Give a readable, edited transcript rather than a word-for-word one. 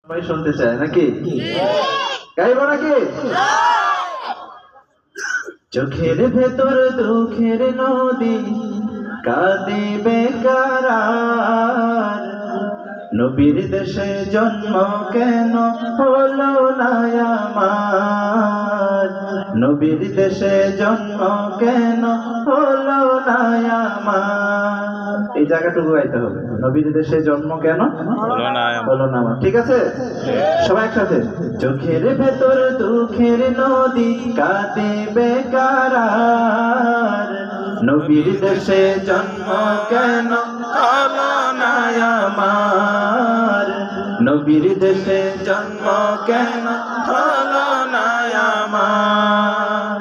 সবাই শুনতে চায় নাকি? গাইব নাকি? চোখের ভেতর দুঃখের নদী কাঁদিবে কারার, নবীর দেশে জন্ম কেন হলো না আমার, নবীর দেশে জন্ম কেন হলো না আমার। এই জায়গাটুকু গাইতে হবে, নবীর দেশে জন্ম কেন হলো না আমার। ঠিক আছে, সবাই একসাথে। চোখের ভেতর দুঃখের নদী কাঁদিবে কারার, নবীর দেশে জন্ম কেন হলো না আমার, নবীর দেশে জন্ম কেন হলো না আমার।